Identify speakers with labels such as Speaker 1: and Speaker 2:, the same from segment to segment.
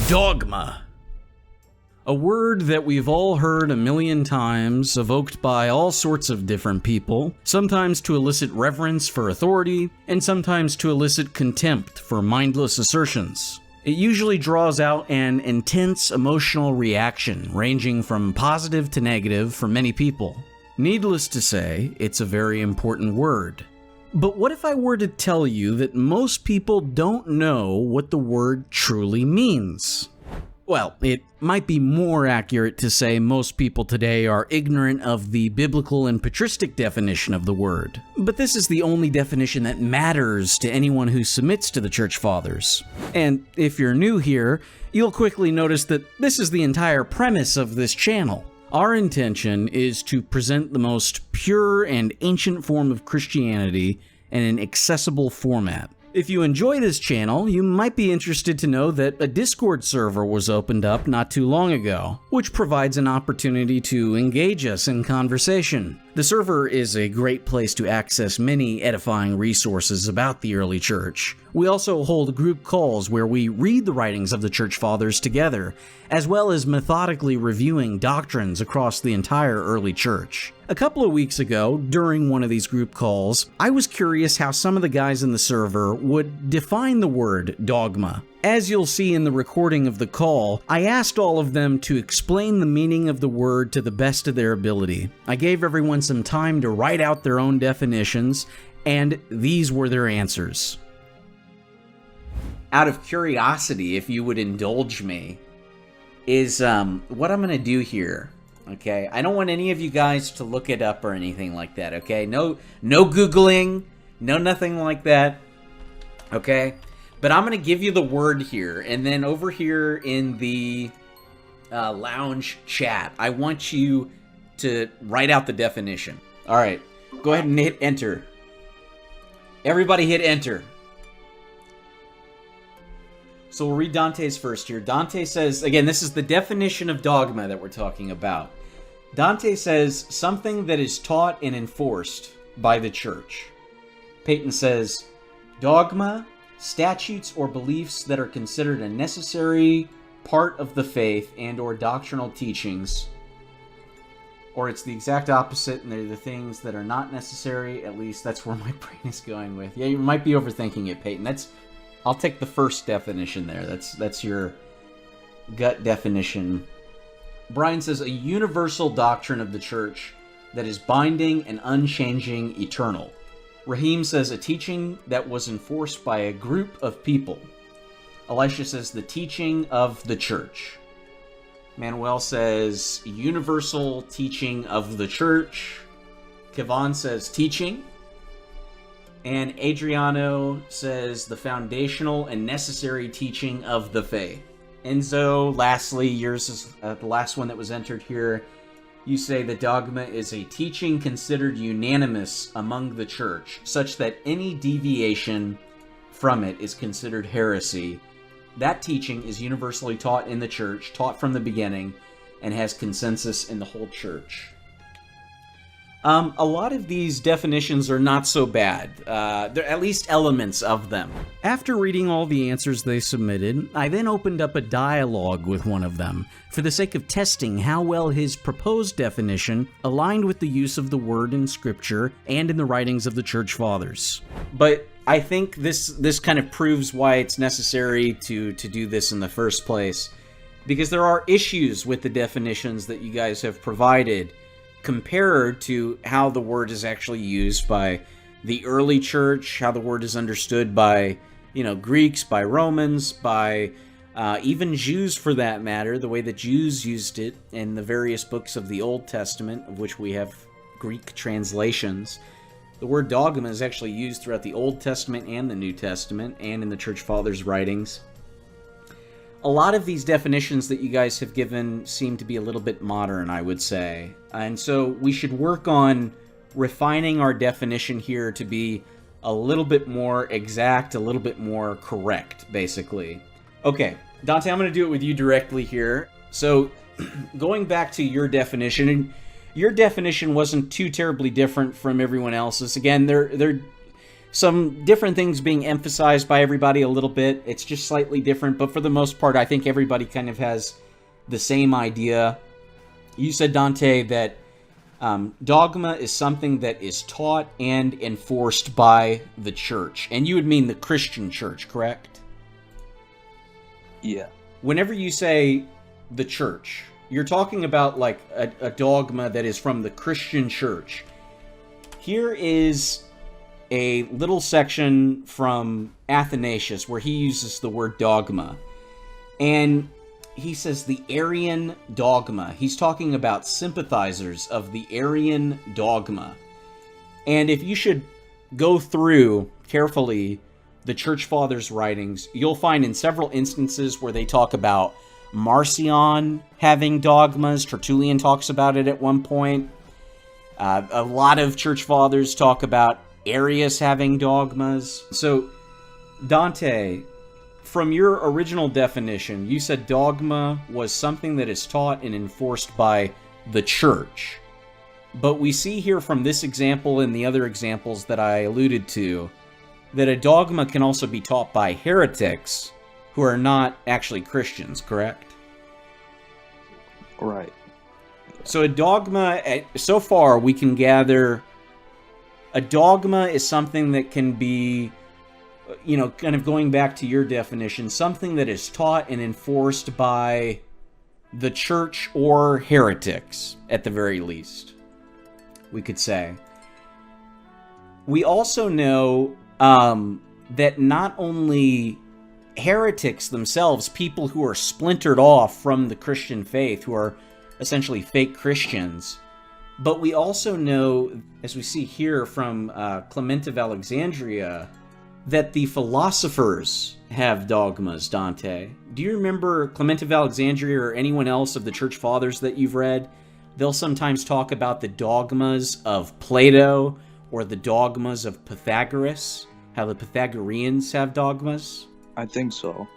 Speaker 1: Dogma. A word that we've all heard a million times, evoked by all sorts of different people, sometimes to elicit reverence for authority, and sometimes to elicit contempt for mindless assertions. It usually draws out an intense emotional reaction, ranging from positive to negative for many people. Needless to say, it's a very important word. But what if I were to tell you that most people don't know what the word truly means? Well, it might be more accurate to say most people today are ignorant of the biblical and patristic definition of the word. But this is the only definition that matters to anyone who submits to the Church Fathers. And if you're new here, you'll quickly notice that this is the entire premise of this channel. Our intention is to present the most pure and ancient form of Christianity in an accessible format. If you enjoy this channel, you might be interested to know that a Discord server was opened up not too long ago, which provides an opportunity to engage us in conversation. The server is a great place to access many edifying resources about the early church. We also hold group calls where we read the writings of the Church Fathers together, as well as methodically reviewing doctrines across the entire early church. A couple of weeks ago, during one of these group calls, I was curious how some of the guys in the server would define the word dogma. As you'll see in the recording of the call, I asked all of them to explain the meaning of the word to the best of their ability. I gave everyone some time to write out their own definitions, and these were their answers. Out of curiosity, if you would indulge me, is what I'm going to do here. Okay, I don't want any of you guys to look it up or anything like that, okay? No Googling, no nothing like that, okay? But I'm going to give you the word here, and then over here in the lounge chat, I want you to write out the definition. All right, go ahead and hit enter. Everybody hit enter. So we'll read Dante's first here. Dante says, again, this is the definition of dogma that we're talking about. Dante says, something that is taught and enforced by the church. Peyton says, dogma, statutes or beliefs that are considered a necessary part of the faith and or doctrinal teachings. Or it's the exact opposite, and they're the things that are not necessary. At least that's where my brain is going with. Yeah, you might be overthinking it, Peyton. I'll take the first definition there. That's your gut definition. Brian says, a universal doctrine of the church that is binding and unchanging, eternal. Raheem says, a teaching that was enforced by a group of people. Elisha says, the teaching of the church. Manuel says, universal teaching of the church. Kevon says, teaching. And Adriano says, the foundational and necessary teaching of the faith. Enzo, lastly, yours is the last one that was entered here. You say the dogma is a teaching considered unanimous among the church, such that any deviation from it is considered heresy. That teaching is universally taught in the church, taught from the beginning, and has consensus in the whole church. A lot of these definitions are not so bad. There are at least elements of them. After reading all the answers they submitted, I then opened up a dialogue with one of them, for the sake of testing how well his proposed definition aligned with the use of the word in Scripture and in the writings of the Church Fathers. But I think this kind of proves why it's necessary to do this in the first place, because there are issues with the definitions that you guys have provided, compared to how the word is actually used by the early church, how the word is understood by, Greeks, by Romans, by even Jews for that matter, the way that Jews used it in the various books of the Old Testament, of which we have Greek translations. The word dogma is actually used throughout the Old Testament and the New Testament, and in the Church Fathers' writings. A lot of these definitions that you guys have given seem to be a little bit modern, I would say. And so we should work on refining our definition here to be a little bit more exact, a little bit more correct, basically. Okay, Dante, I'm going to do it with you directly here. So, going back to your definition wasn't too terribly different from everyone else's. Again, some different things being emphasized by everybody a little bit. It's just slightly different, but for the most part, I think everybody kind of has the same idea. You said, Dante, that dogma is something that is taught and enforced by the church. And you would mean the Christian church, correct?
Speaker 2: Yeah.
Speaker 1: Whenever you say the church, you're talking about like a dogma that is from the Christian church. Here is a little section from Athanasius where he uses the word dogma. And he says the Arian dogma. He's talking about sympathizers of the Arian dogma. And if you should go through carefully the Church Fathers' writings, you'll find in several instances where they talk about Marcion having dogmas. Tertullian talks about it at one point. A lot of Church Fathers talk about Arius having dogmas. So, Dante, from your original definition, you said dogma was something that is taught and enforced by the church. But we see here from this example and the other examples that I alluded to, that a dogma can also be taught by heretics who are not actually Christians, correct?
Speaker 2: Right.
Speaker 1: So a dogma, so far we can gather, a dogma is something that can be, you know, kind of going back to your definition, something that is taught and enforced by the church or heretics, at the very least, we could say. We also know that not only heretics themselves, people who are splintered off from the Christian faith, who are essentially fake Christians, but we also know, as we see here from Clement of Alexandria, that the philosophers have dogmas, Dante. Do you remember Clement of Alexandria or anyone else of the Church Fathers that you've read? They'll sometimes talk about the dogmas of Plato or the dogmas of Pythagoras, how the Pythagoreans have dogmas.
Speaker 2: I think so.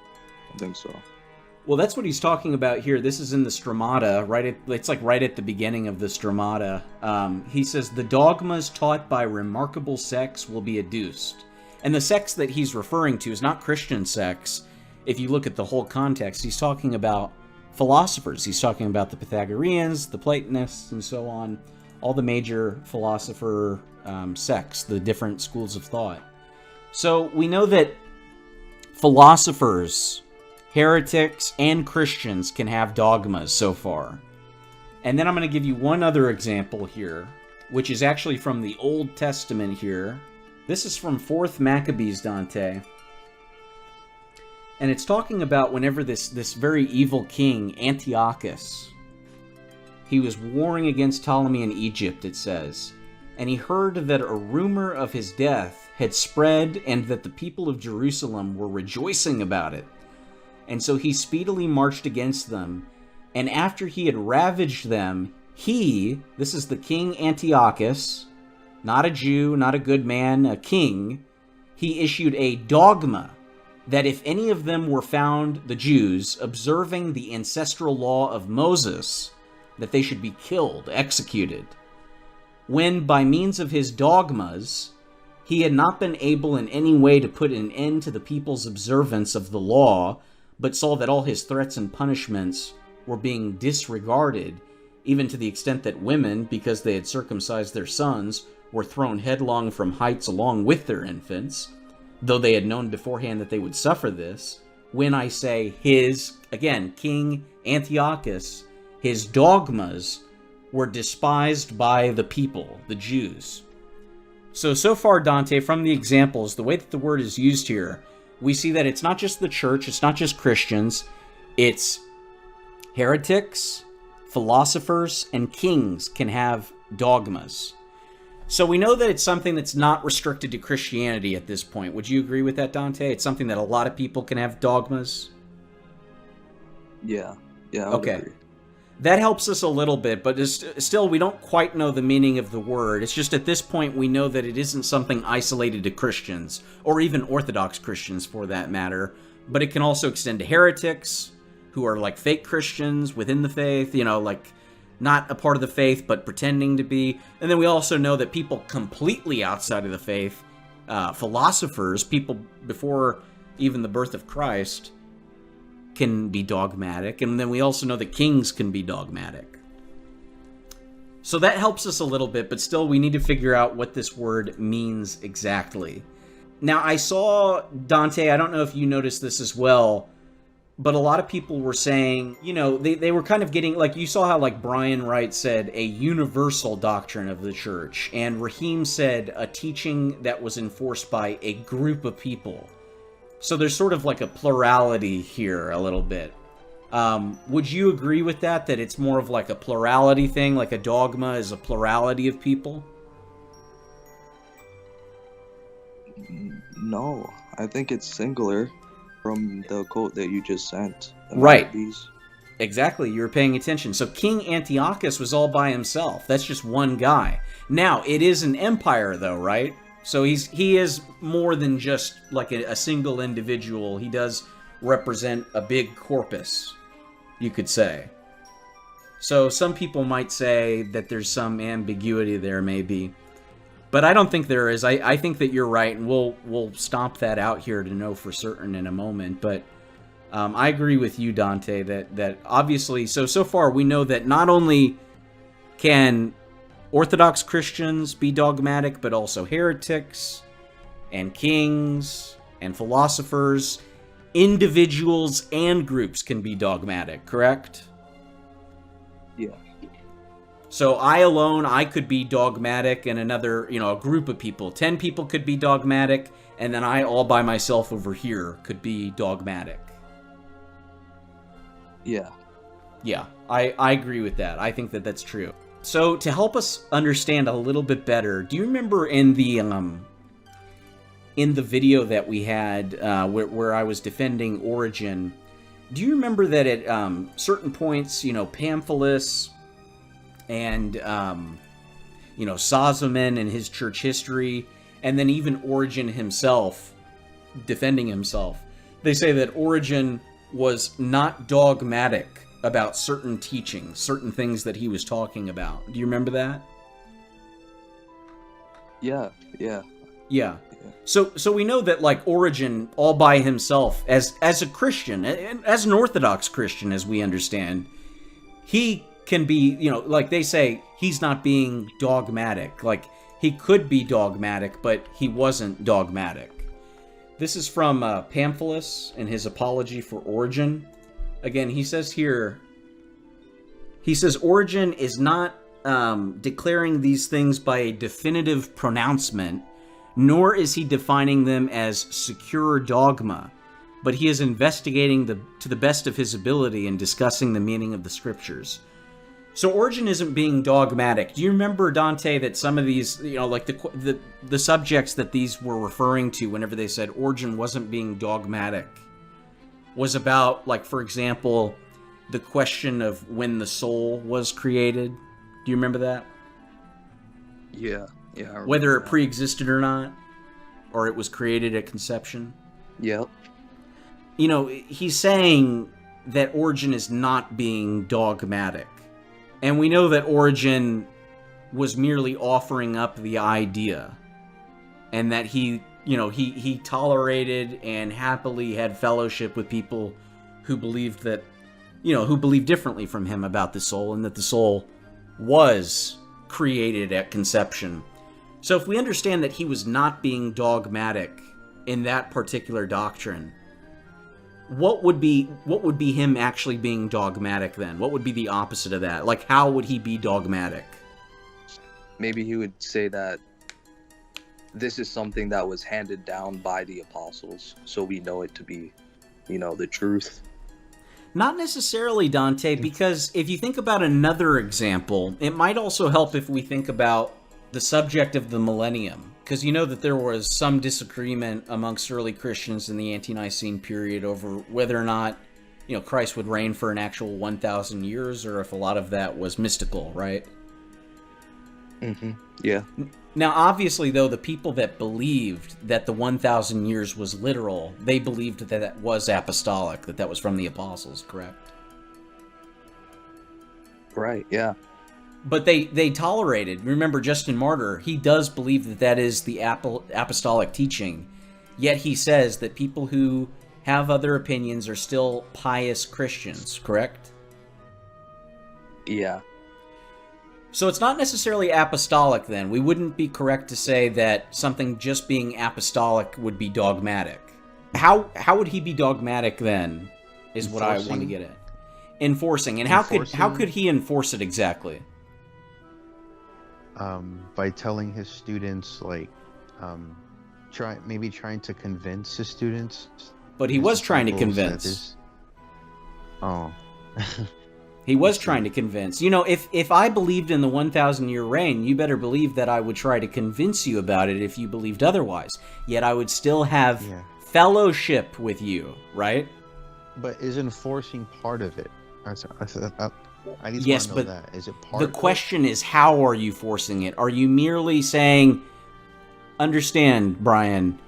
Speaker 1: Well, that's what he's talking about here. This is in the Stromata, it's like right at the beginning of the Stromata. He says, the dogmas taught by remarkable sects will be adduced. And the sects that he's referring to is not Christian sects. If you look at the whole context, he's talking about philosophers. He's talking about the Pythagoreans, the Platonists, and so on. All the major philosopher sects, the different schools of thought. So we know that philosophers, heretics, and Christians can have dogmas so far. And then I'm going to give you one other example here, which is actually from the Old Testament here. This is from 4th Maccabees, Dante. And it's talking about whenever this very evil king, Antiochus, he was warring against Ptolemy in Egypt, it says. And he heard that a rumor of his death had spread and that the people of Jerusalem were rejoicing about it. And so he speedily marched against them. And after he had ravaged them, this is the king Antiochus, not a Jew, not a good man, a king, he issued a dogma that if any of them were found, the Jews, observing the ancestral law of Moses, that they should be killed, executed. When, by means of his dogmas, he had not been able in any way to put an end to the people's observance of the law, but saw that all his threats and punishments were being disregarded, even to the extent that women, because they had circumcised their sons, were thrown headlong from heights along with their infants, though they had known beforehand that they would suffer this. When I say his, again, King Antiochus, his dogmas were despised by the people, the Jews. So far, Dante, from the examples, the way that the word is used here, we see that it's not just the church, it's not just Christians, it's heretics, philosophers, and kings can have dogmas. So we know that it's something that's not restricted to Christianity at this point. Would you agree with that, Dante? It's something that a lot of people can have dogmas?
Speaker 2: Yeah, I would agree.
Speaker 1: That helps us a little bit, but still we don't quite know the meaning of the word. It's just at this point we know that it isn't something isolated to Christians, or even Orthodox Christians for that matter, but it can also extend to heretics, who are like fake Christians within the faith, like not a part of the faith, but pretending to be. And then we also know that people completely outside of the faith philosophers, people before even the birth of Christ, can be dogmatic, and then we also know that kings can be dogmatic. So that helps us a little bit, but still we need to figure out what this word means exactly. Now, I saw, Dante, I don't know if you noticed this as well, but a lot of people were saying, you know, they were kind of getting, like, you saw how, like, Brian Wright said a universal doctrine of the church, and Raheem said a teaching that was enforced by a group of people. So there's sort of like a plurality here a little bit. Would you agree with that it's more of like a plurality thing, like a dogma is a plurality of people?
Speaker 2: No, I think it's singular from the quote that you just sent.
Speaker 1: Right. Exactly, you were paying attention. So King Antiochus was all by himself. That's just one guy. Now, it is an empire though, right? So he is more than just like a single individual. He does represent a big corpus, you could say. So some people might say that there's some ambiguity there, maybe. But I don't think there is. I think that you're right, and we'll stomp that out here to know for certain in a moment. But I agree with you, Dante, that obviously, so far we know that not only can Orthodox Christians be dogmatic, but also heretics, and kings, and philosophers, individuals and groups can be dogmatic, correct?
Speaker 2: Yeah.
Speaker 1: So I could be dogmatic, and another, a group of people, 10 people could be dogmatic, and then I all by myself over here could be dogmatic.
Speaker 2: Yeah.
Speaker 1: Yeah, I agree with that. I think that that's true. So to help us understand a little bit better, do you remember in the video that we had where I was defending Origen, do you remember that at certain points, Pamphilus and Sozomen and his church history, and then even Origen himself defending himself, they say that Origen was not dogmatic about certain teachings, certain things that he was talking about. Do you remember that?
Speaker 2: Yeah.
Speaker 1: So we know that, like, Origen, all by himself, as a Christian, as an Orthodox Christian, as we understand, he can be, like they say, he's not being dogmatic. Like, he could be dogmatic, but he wasn't dogmatic. This is from Pamphilus in his Apology for Origen. Again, he says here, Origen is not declaring these things by a definitive pronouncement, nor is he defining them as secure dogma, but he is investigating to the best of his ability and discussing the meaning of the scriptures. So Origen isn't being dogmatic. Do you remember, Dante, that some of these, like the subjects that these were referring to whenever they said Origen wasn't being dogmatic was about, like, for example, the question of when the soul was created? Do you remember that?
Speaker 2: Yeah.
Speaker 1: Whether it pre-existed or not, or it was created at conception?
Speaker 2: Yep.
Speaker 1: He's saying that Origen is not being dogmatic. And we know that Origen was merely offering up the idea, and that he tolerated and happily had fellowship with people who believed that, who believed differently from him about the soul, and that the soul was created at conception. So if we understand that he was not being dogmatic in that particular doctrine, what would be him actually being dogmatic then? What would be the opposite of that? Like, how would he be dogmatic?
Speaker 2: Maybe he would say that this is something that was handed down by the apostles, so we know it to be, the truth.
Speaker 1: Not necessarily, Dante, because if you think about another example, it might also help if we think about the subject of the millennium. Because you know that there was some disagreement amongst early Christians in the Ante-Nicene period over whether or not, Christ would reign for an actual 1,000 years, or if a lot of that was mystical, right?
Speaker 2: Mm-hmm. Yeah.
Speaker 1: Now, obviously, though, the people that believed that the 1,000 years was literal, they believed that that was apostolic, that was from the apostles, correct?
Speaker 2: Right, yeah.
Speaker 1: But they tolerated. Remember, Justin Martyr, he does believe that that is the apostolic teaching. Yet he says that people who have other opinions are still pious Christians, correct?
Speaker 2: Yeah.
Speaker 1: So it's not necessarily apostolic then. We wouldn't be correct to say that something just being apostolic would be dogmatic. How would he be dogmatic then, is what I want to get at. Enforcing. And how could he enforce it exactly?
Speaker 3: By telling his students, like, trying to convince his students.
Speaker 1: But he was trying to convince.
Speaker 3: Oh.
Speaker 1: He was trying to convince. You know, if I believed in the 1,000-year reign, you better believe that I would try to convince you about it if you believed otherwise. Yet I would still have fellowship with you, right?
Speaker 3: But is enforcing part of it? I just
Speaker 1: yes,
Speaker 3: want to know
Speaker 1: but
Speaker 3: that. Is it part
Speaker 1: the question is, how are you forcing it? Are you merely saying, understand, Brian,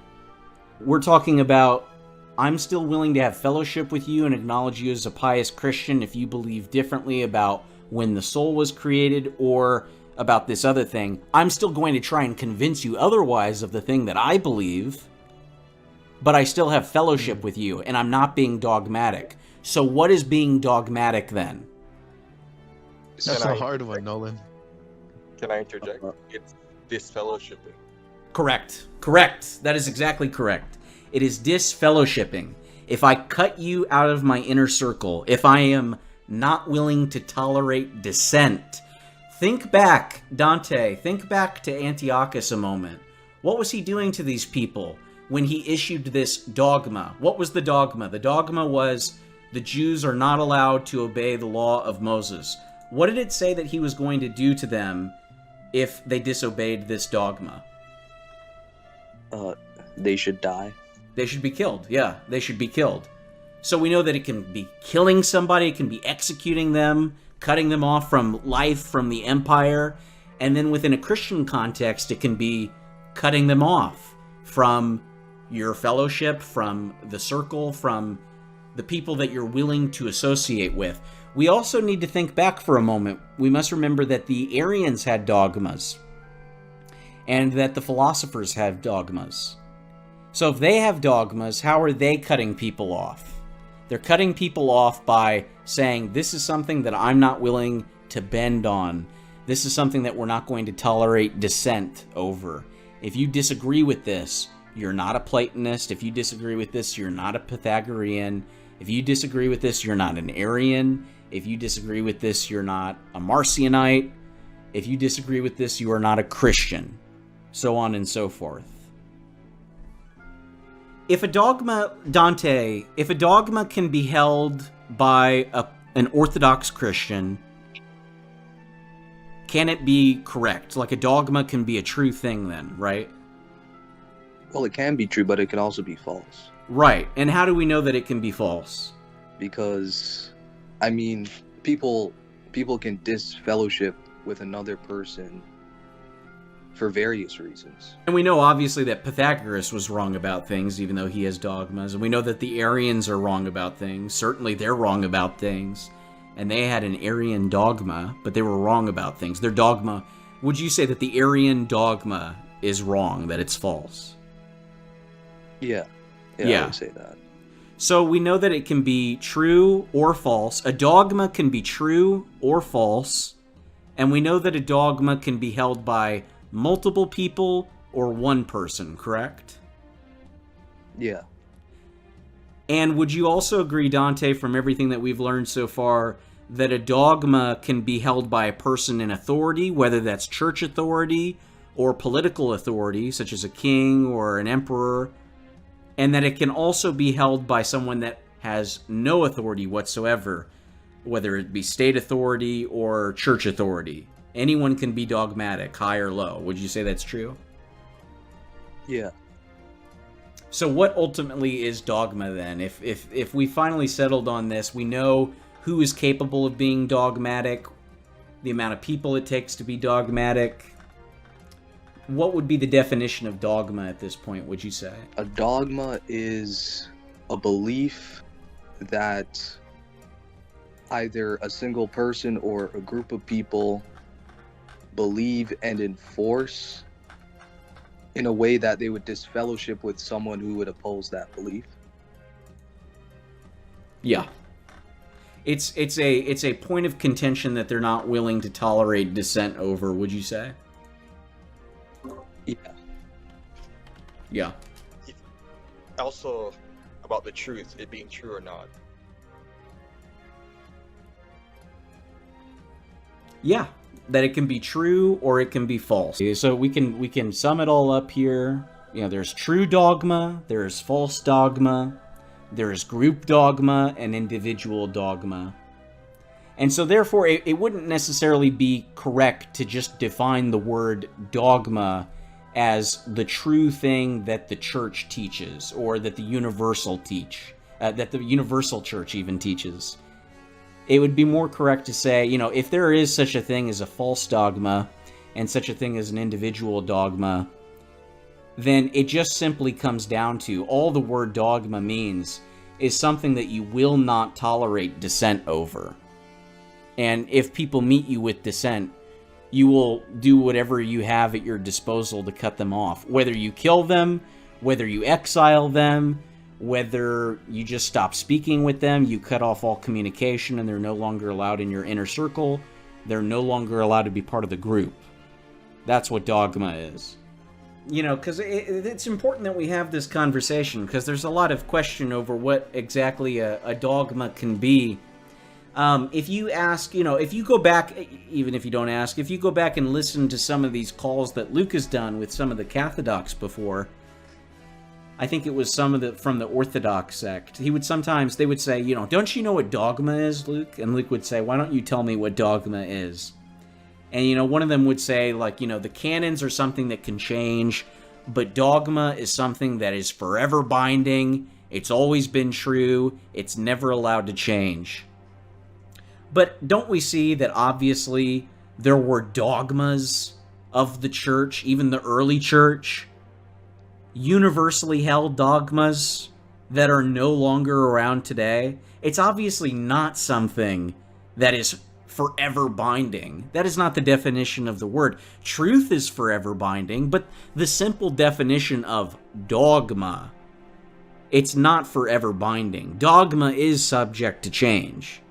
Speaker 1: we're talking about, I'm still willing to have fellowship with you and acknowledge you as a pious Christian if you believe differently about when the soul was created or about this other thing. I'm still going to try and convince you otherwise of the thing that I believe, but I still have fellowship with you, and I'm not being dogmatic. So what is being dogmatic then?
Speaker 3: That's a hard one, Nolan.
Speaker 4: Can I interject? It's disfellowshipping.
Speaker 1: Correct. That is exactly correct. It is disfellowshipping. If I cut you out of my inner circle, if I am not willing to tolerate dissent, think back, Dante, think back to Antiochus a moment. What was he doing to these people when he issued this dogma? What was the dogma? The dogma was the Jews are not allowed to obey the law of Moses. What did it say that he was going to do to them if they disobeyed this dogma?
Speaker 2: They should die.
Speaker 1: They should be killed. Yeah, they should be killed. So we know that it can be killing somebody, it can be executing them, cutting them off from life, from the empire, and then within a Christian context, it can be cutting them off from your fellowship, from the circle, from the people that you're willing to associate with. We also need to think back for a moment. We must remember that the Arians had dogmas, and that the philosophers have dogmas. So if they have dogmas, how are they cutting people off? They're cutting people off by saying, this is something that I'm not willing to bend on. This is something that we're not going to tolerate dissent over. If you disagree with this, you're not a Platonist. If you disagree with this, you're not a Pythagorean. If you disagree with this, you're not an Arian. If you disagree with this, you're not a Marcionite. If you disagree with this, you are not a Christian. So on and so forth. If a dogma, Dante, if a dogma can be held by an Orthodox Christian, can it be correct? Like a dogma can be a true thing then, right?
Speaker 2: Well, it can be true, but it can also be false.
Speaker 1: Right. And how do we know that it can be false?
Speaker 2: Because, I mean, people can disfellowship with another person for various reasons.
Speaker 1: And we know, obviously, that Pythagoras was wrong about things, even though he has dogmas. And we know that the Arians are wrong about things. Certainly, they're wrong about things. And they had an Arian dogma, but they were wrong about things. Their dogma... Would you say that the Arian dogma is wrong, that it's false?
Speaker 2: Yeah. I would say that.
Speaker 1: So we know that it can be true or false. A dogma can be true or false. And we know that a dogma can be held by multiple people or one person, correct?
Speaker 2: Yeah.
Speaker 1: And would you also agree, Dante, from everything that we've learned so far, that a dogma can be held by a person in authority, whether that's church authority or political authority, such as a king or an emperor, and that it can also be held by someone that has no authority whatsoever, whether it be state authority or church authority? Anyone can be dogmatic, high or low. Would you say that's true?
Speaker 2: Yeah.
Speaker 1: So what ultimately is dogma then? If we finally settled on this, we know who is capable of being dogmatic, the amount of people it takes to be dogmatic. What would be the definition of dogma at this point, would you say?
Speaker 2: A dogma is a belief that either a single person or a group of people believe and enforce in a way that they would disfellowship with someone who would oppose that belief.
Speaker 1: Yeah. It's a point of contention that they're not willing to tolerate dissent over, would you say?
Speaker 2: Yeah.
Speaker 1: Yeah.
Speaker 4: Also, about the truth, it being true or not.
Speaker 1: Yeah, that it can be true or it can be false. So we can sum it all up here. You know, there's true dogma, there's false dogma, there's group dogma, and individual dogma. And so therefore, it wouldn't necessarily be correct to just define the word dogma as the true thing that the church teaches, or that the universal church even teaches. It would be more correct to say, you know, if there is such a thing as a false dogma and such a thing as an individual dogma, then it just simply comes down to all the word dogma means is something that you will not tolerate dissent over. And if people meet you with dissent, you will do whatever you have at your disposal to cut them off. Whether you kill them, whether you exile them, whether you just stop speaking with them, you cut off all communication and they're no longer allowed in your inner circle, they're no longer allowed to be part of the group. That's what dogma is. You know, because it's important that we have this conversation, because there's a lot of question over what exactly a dogma can be. If you ask, you know, if you go back, even if you don't ask, if you go back and listen to some of these calls that Luke has done with some of the Cathodocs before, I think it was some of the from the Orthodox sect, they would say, you know, don't you know what dogma is, Luke? And Luke would say, why don't you tell me what dogma is? And, you know, one of them would say, like, you know, the canons are something that can change, but dogma is something that is forever binding. It's always been true. It's never allowed to change. But don't we see that obviously there were dogmas of the church, even the early church, universally held dogmas that are no longer around today? It's obviously not something that is forever binding. That is not the definition of the word. Truth is forever binding, but the simple definition of dogma, it's not forever binding. Dogma is subject to change.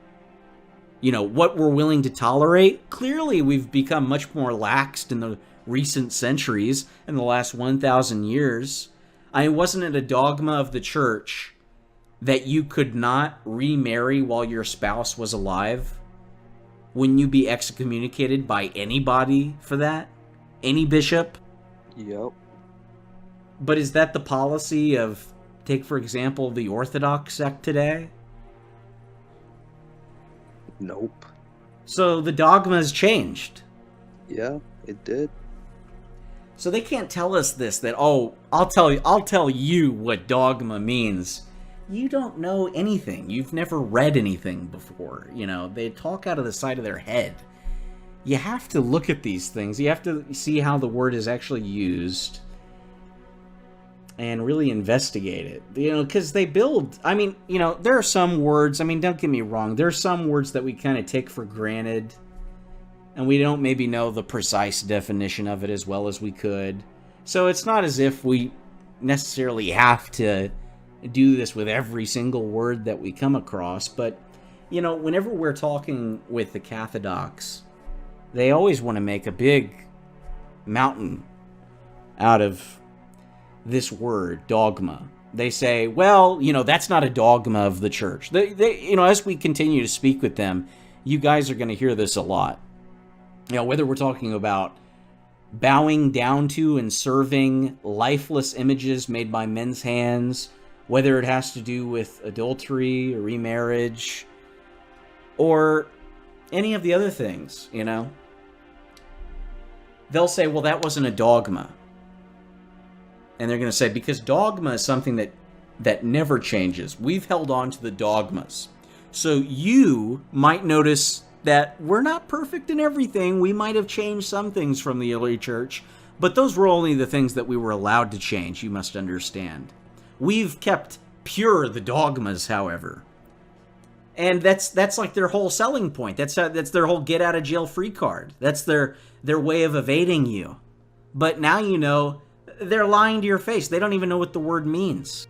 Speaker 1: You know, what we're willing to tolerate, clearly we've become much more laxed in the recent centuries, in the last 1,000 years. Wasn't it a dogma of the church that you could not remarry while your spouse was alive? Wouldn't you be excommunicated by anybody for that? Any bishop?
Speaker 2: Yep.
Speaker 1: But is that the policy of, take for example, the Orthodox sect today?
Speaker 2: Nope.
Speaker 1: So the dogma has changed.
Speaker 2: Yeah, it did.
Speaker 1: So they can't tell us this, that, oh, I'll tell you what dogma means. You don't know anything. You've never read anything before. You know, they talk out of the side of their head. You have to look at these things. You have to see how the word is actually used and really investigate it. You know, because they build, I mean, you know, there are some words, I mean, don't get me wrong, there are some words that we kind of take for granted, and we don't maybe know the precise definition of it as well as we could. So it's not as if we necessarily have to do this with every single word that we come across, but, you know, whenever we're talking with the Cathodocs, they always want to make a big mountain out of this word, dogma. They say, well, you know, that's not a dogma of the church. They you know, as we continue to speak with them, you guys are going to hear this a lot. You know, whether we're talking about bowing down to and serving lifeless images made by men's hands, whether it has to do with adultery or remarriage, or any of the other things, you know, they'll say, well, that wasn't a dogma. And they're going to say, because dogma is something that never changes. We've held on to the dogmas. So you might notice that we're not perfect in everything. We might have changed some things from the early church, but those were only the things that we were allowed to change, you must understand. We've kept pure the dogmas, however. And that's like their whole selling point. That's their whole get out of jail free card. That's their way of evading you. But now you know they're lying to your face. They don't even know what the word means.